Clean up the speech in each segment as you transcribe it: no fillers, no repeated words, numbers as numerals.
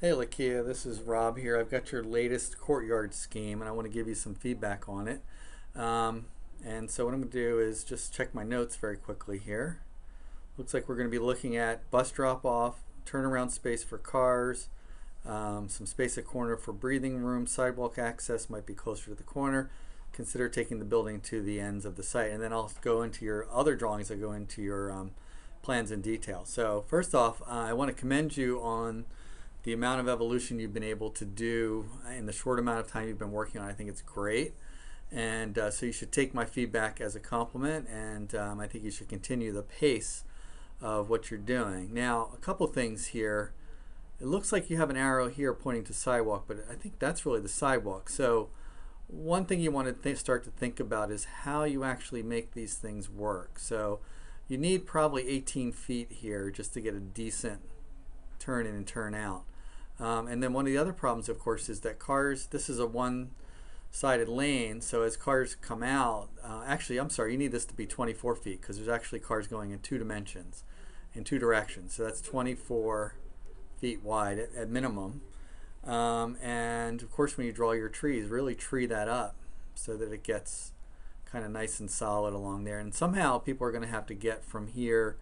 Hey Lakia, this is Rob here. I've got your latest courtyard scheme and I want to give you some feedback on it. Um, and so what I'm going to do is just check my notes very quickly here. Looks like we're going to be looking at bus drop off, turnaround space for cars, some space at corner for breathing room, sidewalk access might be closer to the corner. Consider taking the building to the ends of the site. And then I'll go into your other drawings, I'll go into your plans in detail. So first off, I want to commend you on the amount of evolution you've been able to do in the short amount of time you've been working on. I think it's great. And so you should take my feedback as a compliment, and I think you should continue the pace of what you're doing. Now, a couple things here. It looks like you have an arrow here pointing to sidewalk, but I think that's really the sidewalk. So one thing you want to start to think about is how you actually make these things work. So you need probably 18 feet here just to get a decent turn in and turn out. And then one of the other problems, of course, is that cars, this is a one-sided lane, so as cars come out, actually, I'm sorry, you need this to be 24 feet because there's actually cars going in two dimensions, in two directions. So that's 24 feet wide at minimum. And of course, when you draw your trees, really tree that up so that it gets kind of nice and solid along there. And somehow people are going to have to get from here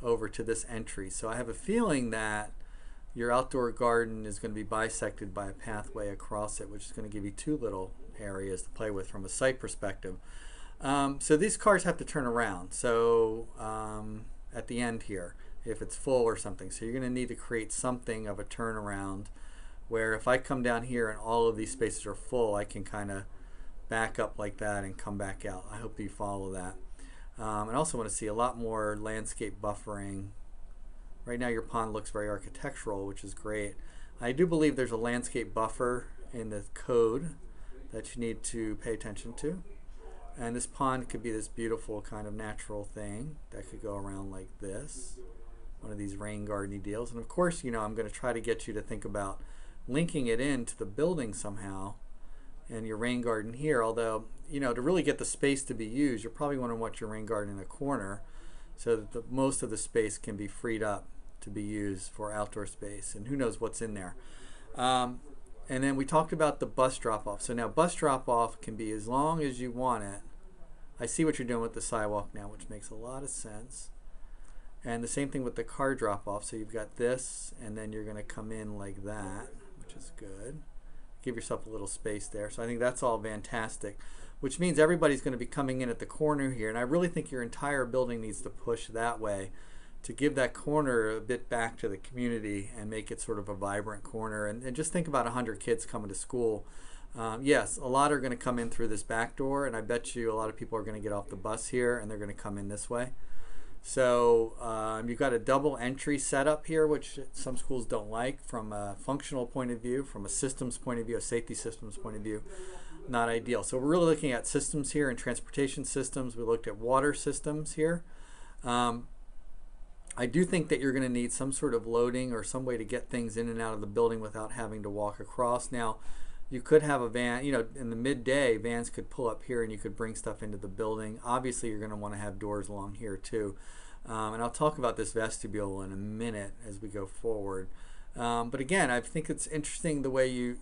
over to this entry. So I have a feeling that your outdoor garden is going to be bisected by a pathway across it, which is going to give you two little areas to play with from a site perspective. So these cars have to turn around. So at the end here, if it's full or something. So you're going to need to create something of a turnaround where if I come down here and all of these spaces are full, I can kind of back up like that and come back out. I hope you follow that. And I also want to see a lot more landscape buffering. Right now your pond looks very architectural, which is great. I do believe there's a landscape buffer in the code that you need to pay attention to. And this pond could be this beautiful kind of natural thing that could go around like this. One of these rain garden deals. And of course, I'm going to try to get you to think about linking it into the building somehow and your rain garden here. Although, to really get the space to be used, you're probably going to want your rain garden in a corner so that most of the space can be freed up to be used for outdoor space, and who knows what's in there. And then we talked about the bus drop-off. So now bus drop-off can be as long as you want it. I see what you're doing with the sidewalk now, which makes a lot of sense. And the same thing with the car drop-off. So you've got this, and then you're going to come in like that, which is good. Give yourself a little space there. So I think that's all fantastic, which means everybody's going to be coming in at the corner here. And I really think your entire building needs to push that way to give that corner a bit back to the community and make it sort of a vibrant corner. And just think about 100 kids coming to school. Yes, a lot are going to come in through this back door, and I bet you a lot of people are going to get off the bus here and they're going to come in this way. So you've got a double entry setup here, which some schools don't like from a functional point of view, from a systems point of view, a safety systems point of view. Not ideal. So we're really looking at systems here and transportation systems. We looked at water systems here. I do think that you're going to need some sort of loading or some way to get things in and out of the building without having to walk across. Now, you could have a van, in the midday, vans could pull up here and you could bring stuff into the building. Obviously, you're going to want to have doors along here too. And I'll talk about this vestibule in a minute as we go forward. But again, I think it's interesting the way you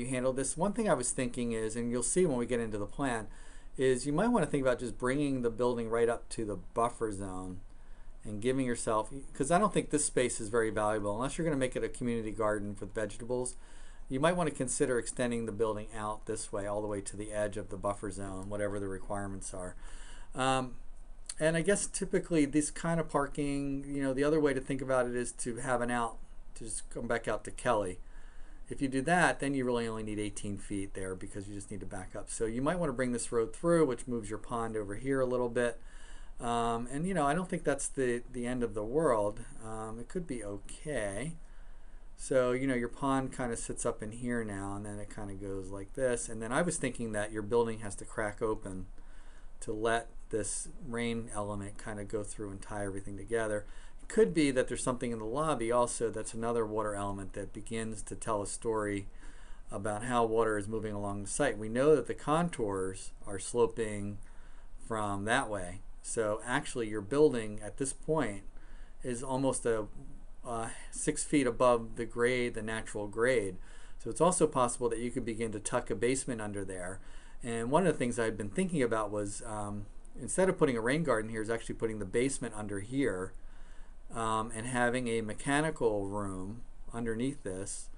handle this. One thing I was thinking is, and you'll see when we get into the plan, is you might want to think about just bringing the building right up to the buffer zone and giving yourself, because I don't think this space is very valuable unless you're going to make it a community garden for vegetables. You might want to consider extending the building out this way all the way to the edge of the buffer zone, whatever the requirements are. And I guess typically this kind of parking, the other way to think about it is to have an out, to just come back out to Kelly. If you do that, then you really only need 18 feet there because you just need to back up. So you might want to bring this road through, which moves your pond over here a little bit. And I don't think that's the end of the world. It could be okay. So your pond kind of sits up in here now, and then it kind of goes like this. And then I was thinking that your building has to crack open to let this rain element kind of go through and tie everything together. It could be that there's something in the lobby also that's another water element that begins to tell a story about how water is moving along the site. We know that the contours are sloping from that way. So actually your building at this point is almost a 6 feet above the grade, the natural grade. So it's also possible that you could begin to tuck a basement under there. And one of the things I'd been thinking about was instead of putting a rain garden here, is actually putting the basement under here and having a mechanical room underneath this,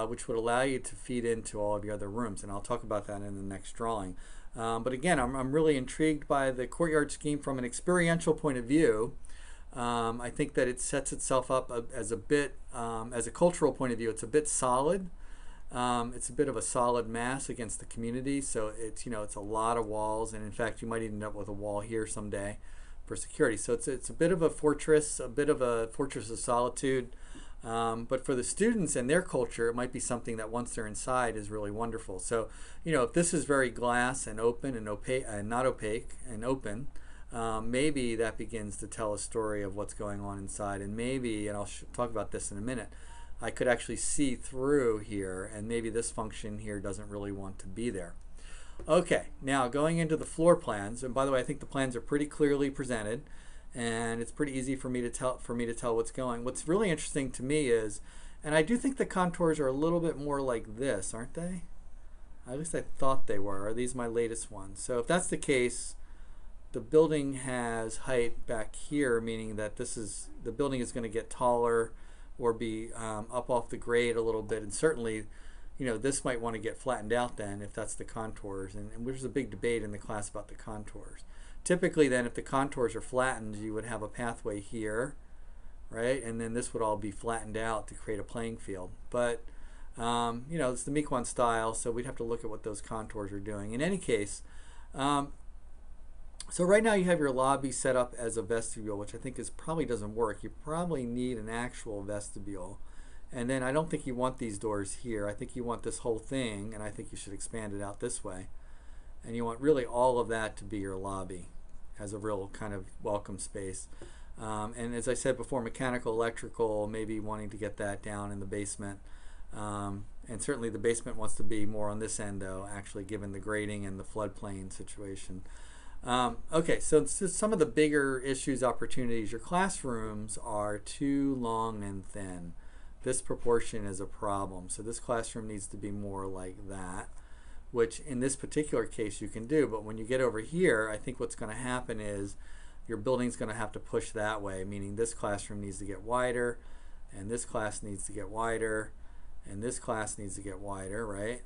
which would allow you to feed into all of your other rooms. And I'll talk about that in the next drawing. But again, I'm really intrigued by the courtyard scheme from an experiential point of view. I think that it sets itself up as a bit, as a cultural point of view, it's a bit solid. It's a bit of a solid mass against the community, so it's it's a lot of walls, and in fact you might end up with a wall here someday for security. So it's a bit of a fortress of solitude. But for the students and their culture, it might be something that once they're inside is really wonderful. So if this is very glass and open and opaque and not opaque and open, maybe that begins to tell a story of what's going on inside, and maybe, and I'll talk about this in a minute, I could actually see through here, and maybe this function here doesn't really want to be there. Okay, now going into the floor plans, and by the way, I think the plans are pretty clearly presented, and it's pretty easy for me to tell what's going. What's really interesting to me is, and I do think the contours are a little bit more like this, aren't they? At least I thought they were. Are these my latest ones? So if that's the case, the building has height back here, meaning that the building is going to get taller or be up off the grade a little bit, and certainly this might want to get flattened out then if that's the contours, and there's a big debate in the class about the contours. Typically then, if the contours are flattened, you would have a pathway here, right, and then this would all be flattened out to create a playing field. But it's the Miquon style, so we'd have to look at what those contours are doing. In any case, so right now you have your lobby set up as a vestibule, which I think probably doesn't work. You probably need an actual vestibule. And then I don't think you want these doors here. I think you want this whole thing, and I think you should expand it out this way. And you want really all of that to be your lobby as a real kind of welcome space. And as I said before, mechanical, electrical, maybe wanting to get that down in the basement. And certainly the basement wants to be more on this end, though, actually, given the grading and the floodplain situation. Okay, so some of the bigger issues, opportunities. Your classrooms are too long and thin. This proportion is a problem. So this classroom needs to be more like that, which in this particular case you can do. But when you get over here, I think what's going to happen is your building's going to have to push that way, meaning this classroom needs to get wider, and this class needs to get wider, and this class needs to get wider, right?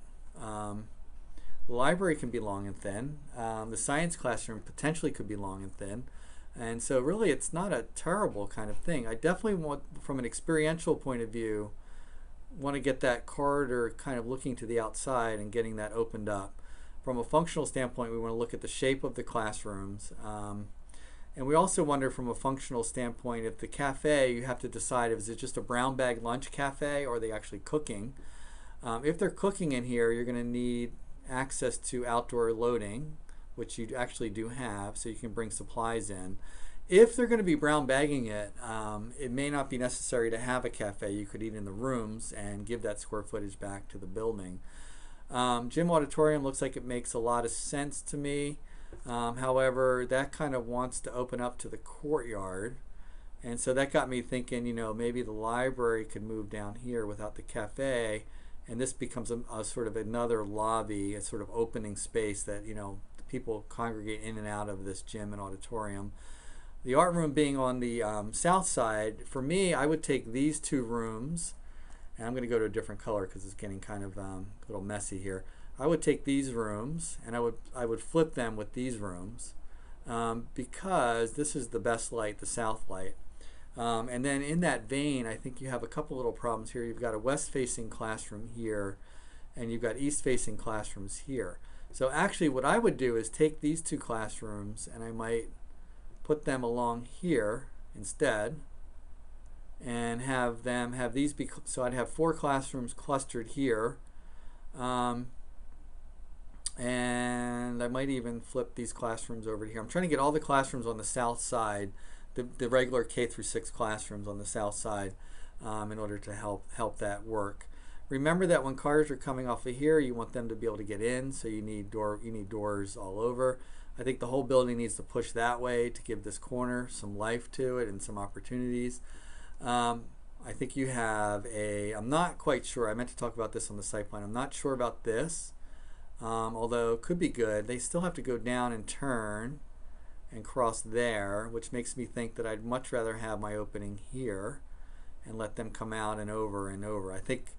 The library can be long and thin. The science classroom potentially could be long and thin. And so really it's not a terrible kind of thing. I definitely want, from an experiential point of view, want to get that corridor kind of looking to the outside and getting that opened up. From a functional standpoint, we want to look at the shape of the classrooms. And we also wonder from a functional standpoint, if the cafe, you have to decide, is it just a brown bag lunch cafe or are they actually cooking? If they're cooking in here, you're going to need access to outdoor loading, which you actually do have, so you can bring supplies in. If they're going to be brown bagging it, it may not be necessary to have a cafe. You could eat in the rooms and give that square footage back to the building. Gym auditorium looks like it makes a lot of sense to me. However, that kind of wants to open up to the courtyard. And so that got me thinking, maybe the library could move down here without the cafe, and this becomes a sort of another lobby, a sort of opening space that, people congregate in and out of this gym and auditorium. The art room being on the south side, for me, I would take these two rooms, and I'm going to go to a different color because it's getting kind of a little messy here. I would take these rooms and I would flip them with these rooms because this is the best light, the south light. And then in that vein, I think you have a couple little problems here. You've got a west-facing classroom here, and you've got east-facing classrooms here. So actually what I would do is take these two classrooms and I might put them along here instead and have them have these be, so I'd have 4 classrooms clustered here. And I might even flip these classrooms over here. I'm trying to get all the classrooms on the south side, the regular K through 6 classrooms on the south side, in order to help that work. Remember that when cars are coming off of here, you want them to be able to get in, so you need doors all over. I think the whole building needs to push that way to give this corner some life to it and some opportunities. I think you have a, I'm not quite sure, I meant to talk about this on the site plan, I'm not sure about this, although it could be good. They still have to go down and turn and cross there, which makes me think that I'd much rather have my opening here and let them come out and over and over. I think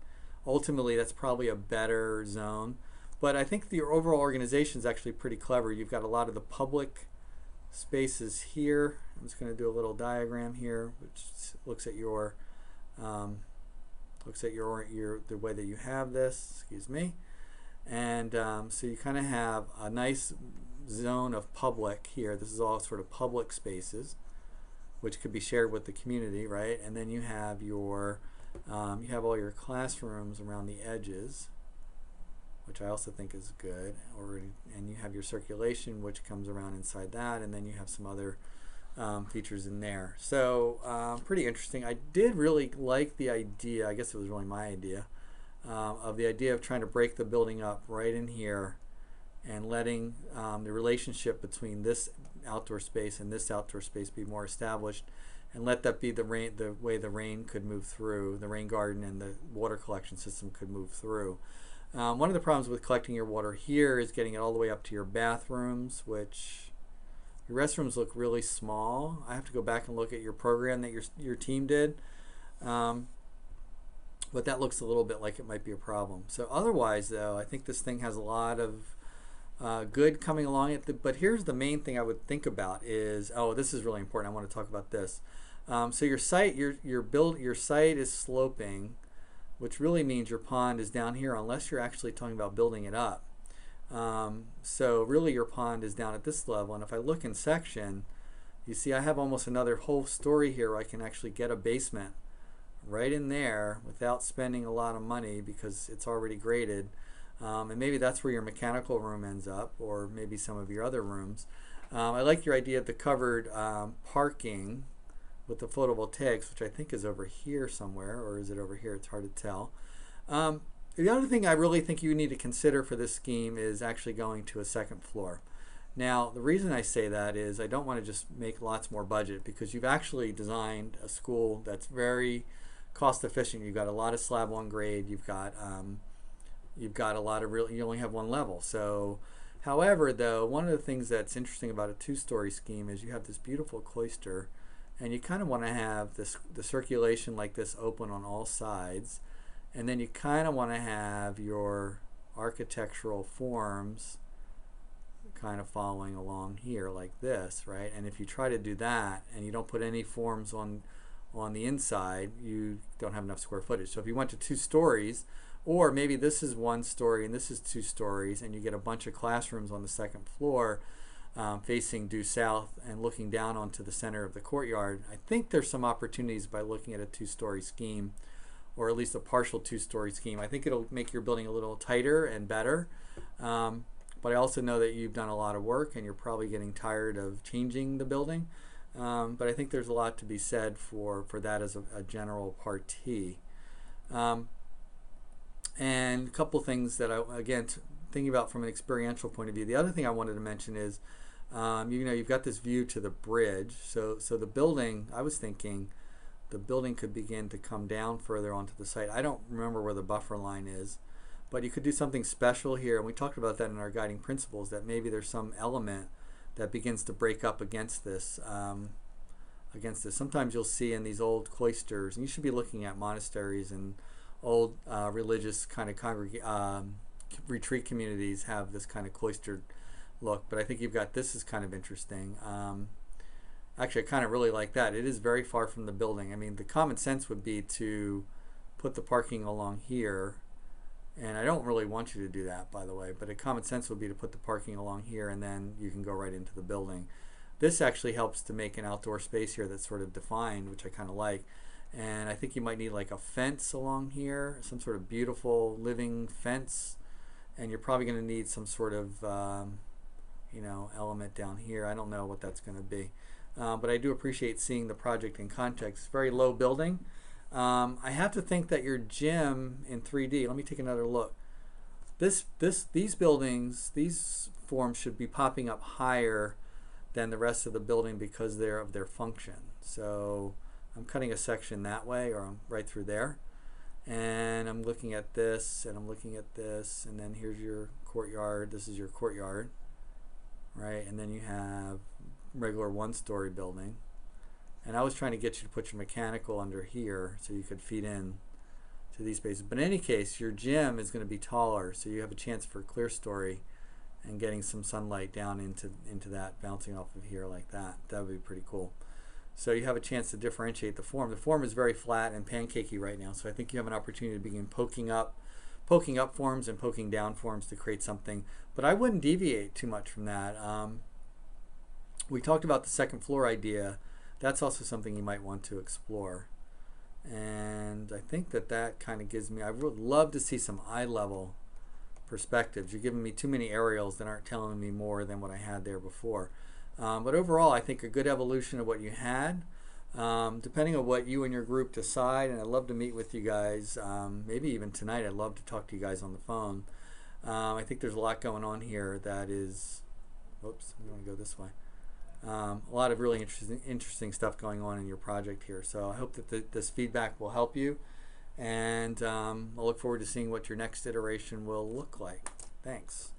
ultimately that's probably a better zone, but I think the overall organization is actually pretty clever. You've got a lot of the public spaces here. I'm just going to do a little diagram here, which looks at your the way that you have this. Excuse me. And so you kind of have a nice zone of public here. This is all sort of public spaces, which could be shared with the community, right? And then you have your you have all your classrooms around the edges, which I also think is good. And you have your circulation, which comes around inside that, and then you have some other features in there. So pretty interesting. I did really like the idea, I guess it was really my idea, of the idea of trying to break the building up right in here and letting the relationship between this outdoor space and this outdoor space be more established, and let that be the way the rain could move through, the rain garden and the water collection system could move through. One of the problems with collecting your water here is getting it all the way up to your bathrooms, which your restrooms look really small. I have to go back and look at your program that your team did. But that looks a little bit like it might be a problem. So otherwise, though, I think this thing has a lot of good coming along it. But here's the main thing I would think about is, oh, this is really important. I want to talk about this. So your site, your site is sloping, which really means your pond is down here, unless you're actually talking about building it up. So really, your pond is down at this level. And if I look in section, you see I have almost another whole story here where I can actually get a basement right in there without spending a lot of money because it's already graded. And maybe that's where your mechanical room ends up, or maybe some of your other rooms. I like your idea of the covered parking with the photovoltaics, which I think is over here somewhere, or is it over here? It's hard to tell. The other thing I really think you need to consider for this scheme is actually going to a second floor. Now, the reason I say that is I don't want to just make lots more budget, because you've actually designed a school that's very cost efficient. You've got a lot of slab on grade. You've got a lot of you only have one level. So, however, though, one of the things that's interesting about a two-story scheme is you have this beautiful cloister, and you kind of want to have the circulation like this open on all sides, and then you kind of want to have your architectural forms kind of following along here like this, right? And if you try to do that and you don't put any forms on the inside, you don't have enough square footage. So if you went to 2 stories, or maybe this is 1 story and this is 2 stories, and you get a bunch of classrooms on the second floor facing due south and looking down onto the center of the courtyard, I think there's some opportunities by looking at a 2-story scheme, or at least a partial 2-story scheme. I think it'll make your building a little tighter and better. But I also know that you've done a lot of work and you're probably getting tired of changing the building. But I think there's a lot to be said for that as a general parti. And a couple things that again, thinking about from an experiential point of view. The other thing I wanted to mention is, you've got this view to the bridge. So the building, I was thinking, the building could begin to come down further onto the site. I don't remember where the buffer line is, but you could do something special here. And we talked about that in our guiding principles, that maybe there's some element that begins to break up against this. Sometimes you'll see in these old cloisters, and you should be looking at monasteries and old religious kind of retreat communities have this kind of cloistered look. But I think you've got, this is kind of interesting. Actually, I kind of really like that. It is very far from the building. I mean, the common sense would be to put the parking along here. And I don't really want you to do that, by the way, but a common sense would be to put the parking along here, and then you can go right into the building. This actually helps to make an outdoor space here that's sort of defined, which I kind of like. And I think you might need like a fence along here, some sort of beautiful living fence. And you're probably going to need some sort of, element down here. I don't know what that's going to be. But I do appreciate seeing the project in context. Very low building. I have to think that your gym in 3D, let me take another look. These buildings, these forms should be popping up higher than the rest of the building because they're of their function. So I'm cutting a section that way, or I'm right through there. And I'm looking at this, and I'm looking at this, and then here's your courtyard. This is your courtyard, right? And then you have regular one-story building. And I was trying to get you to put your mechanical under here so you could feed in to these spaces. But in any case, your gym is going to be taller, so you have a chance for clear story and getting some sunlight down into that, bouncing off of here like that. That would be pretty cool. So you have a chance to differentiate the form. The form is very flat and pancakey right now, so I think you have an opportunity to begin poking up forms and poking down forms to create something. But I wouldn't deviate too much from that. We talked about the second floor idea. That's also something you might want to explore. And I think that kind of gives me, I would love to see some eye level perspectives. You're giving me too many aerials that aren't telling me more than what I had there before. But overall, I think a good evolution of what you had, depending on what you and your group decide. And I'd love to meet with you guys, maybe even tonight. I'd love to talk to you guys on the phone. I think there's a lot going on here that is, whoops, I'm going to go this way. A lot of really interesting stuff going on in your project here. So I hope that this feedback will help you. And I'll look forward to seeing what your next iteration will look like. Thanks.